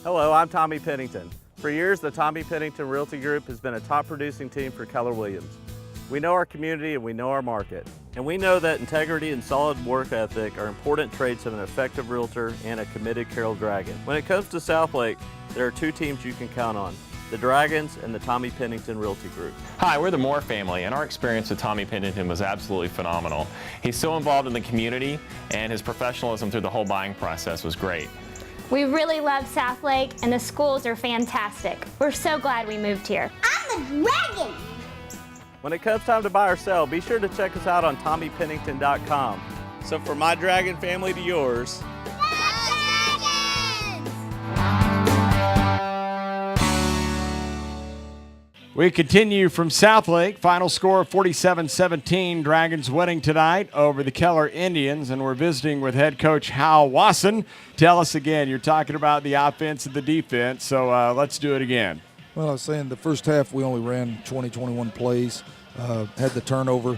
Hello, I'm Tommy Pennington. For years, the Tommy Pennington Realty Group has been a top producing team for Keller Williams. We know our community and we know our market. And we know that integrity and solid work ethic are important traits of an effective realtor and a committed Carroll Dragon. When it comes to Southlake, there are two teams you can count on: the Dragons and the Tommy Pennington Realty Group. Hi, we're the Moore family, and our experience with Tommy Pennington was absolutely phenomenal. He's so involved in the community, and his professionalism through the whole buying process was great. We really love Southlake, and the schools are fantastic. We're so glad we moved here. I'm the Dragon! When it comes time to buy or sell, be sure to check us out on TommyPennington.com. So from my Dragon family to yours, we continue from Southlake. Final score of 47-17. Dragons winning tonight over the Keller Indians, and we're visiting with head coach Hal Wasson. Tell us again, you're talking about the offense and the defense, so let's do it again. Well, I was saying the first half we only ran 20-21 plays, had the turnover,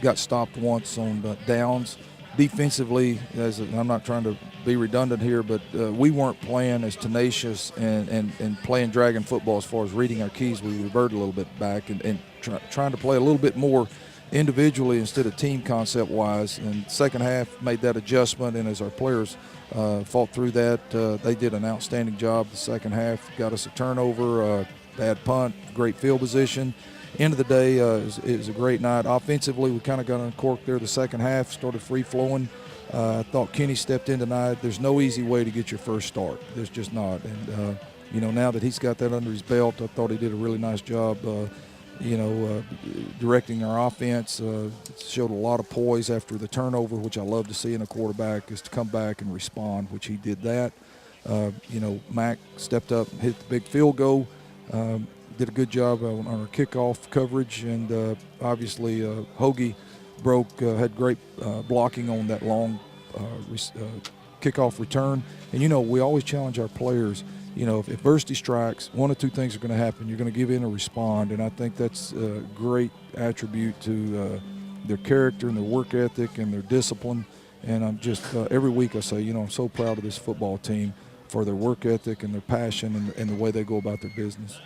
got stopped once on downs. Defensively, I'm not trying to be redundant here, but we weren't playing as tenacious and playing Dragon football as far as reading our keys. We reverted a little bit back and trying to play a little bit more individually instead of team concept-wise. And second half made that adjustment, and as our players fought through that, they did an outstanding job. The second half got us a turnover, bad punt, great field position. End of the day, it was a great night. Offensively, we kind of got uncorked there the second half, started free-flowing. I thought Kenny stepped in tonight. There's no easy way to get your first start. There's just not. And, now that he's got that under his belt, I thought he did a really nice job, directing our offense. Showed a lot of poise after the turnover, which I love to see in a quarterback, is to come back and respond, which he did that. Mac stepped up and hit the big field goal. Did a good job on our kickoff coverage, and obviously Hoagie had great blocking on that long kickoff return. And we always challenge our players. If adversity strikes, one of two things are going to happen. You're going to give in or respond, and I think that's a great attribute to their character and their work ethic and their discipline. And I'm just every week I say, I'm so proud of this football team for their work ethic and their passion and the way they go about their business.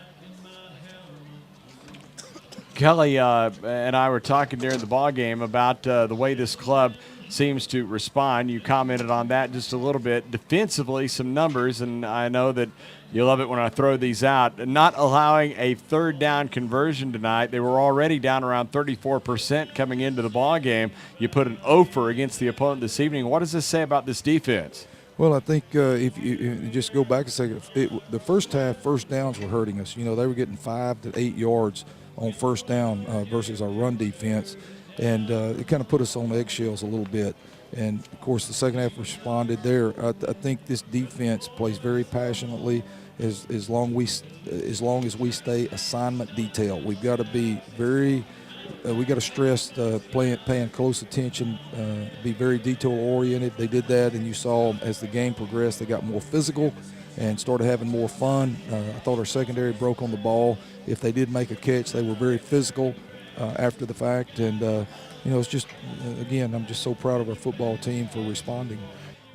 Kelly and I were talking during the ball game about the way this club seems to respond. You commented on that just a little bit. Defensively, some numbers, and I know that you love it when I throw these out. Not allowing a third down conversion tonight. They were already down around 34% coming into the ball game. You put an offer against the opponent this evening. What does this say about this defense? Well, I think if you just go back a second, the first half, first downs were hurting us. They were getting 5 to 8 yards on first down versus our run defense, and it kind of put us on eggshells a little bit. And of course, the second half responded there. I think this defense plays very passionately. As long as we stay assignment detail, we've got to be very. We got to stress paying close attention, be very detail oriented. They did that, and you saw as the game progressed, they got more physical and started having more fun. I thought our secondary broke on the ball. If they did make a catch, they were very physical after the fact. And, it's just, again, I'm just so proud of our football team for responding.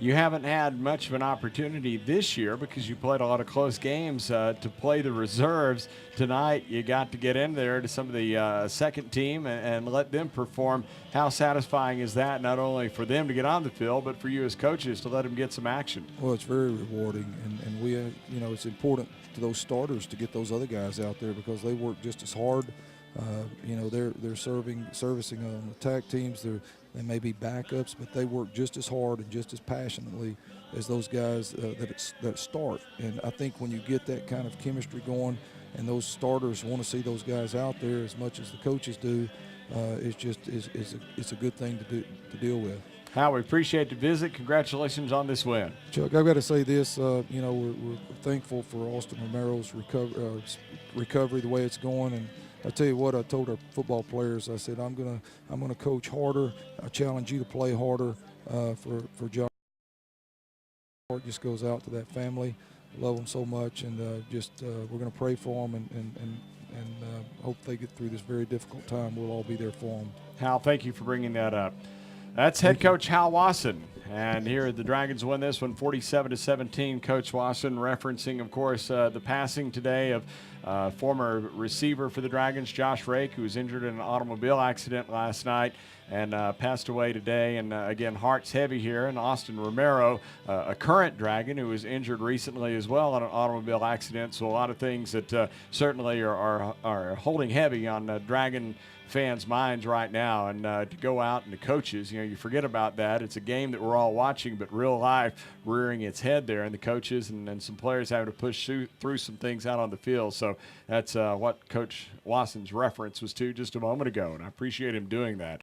You haven't had much of an opportunity this year because you played a lot of close games to play the reserves. Tonight, you got to get in there to some of the second team and let them perform. How satisfying is that, not only for them to get on the field, but for you as coaches to let them get some action? Well, it's very rewarding, and we, it's important to those starters to get those other guys out there because they work just as hard. They're servicing on the tag teams. They may be backups, but they work just as hard and just as passionately as those guys that start. And I think when you get that kind of chemistry going, and those starters want to see those guys out there as much as the coaches do, it's a good thing to deal with. Hal, we appreciate the visit. Congratulations on this win. Chuck, I've got to say this. We're thankful for Austin Romero's recovery, the way it's going, and I tell you what, I told our football players, I said, I'm gonna coach harder. I challenge you to play harder for John. Heart just goes out to that family. Love them so much, and we're gonna pray for them and hope they get through this very difficult time. We'll all be there for them. Hal, thank you for bringing that up. That's head coach Hal Wasson. And here the Dragons win this one 47-17. Coach Wasson referencing, of course, the passing today of former receiver for the Dragons, Josh Rake, who was injured in an automobile accident last night and passed away today. And again, heart's heavy here. And Austin Romero, a current Dragon who was injured recently as well in an automobile accident. So a lot of things that certainly are holding heavy on Dragon fans' minds right now. And to go out and the coaches, you forget about that. It's a game that we're all watching, but real life rearing its head there, and the coaches and some players having to push through some things out on the field. So that's what Coach Wasson's reference was to just a moment ago, and I appreciate him doing that.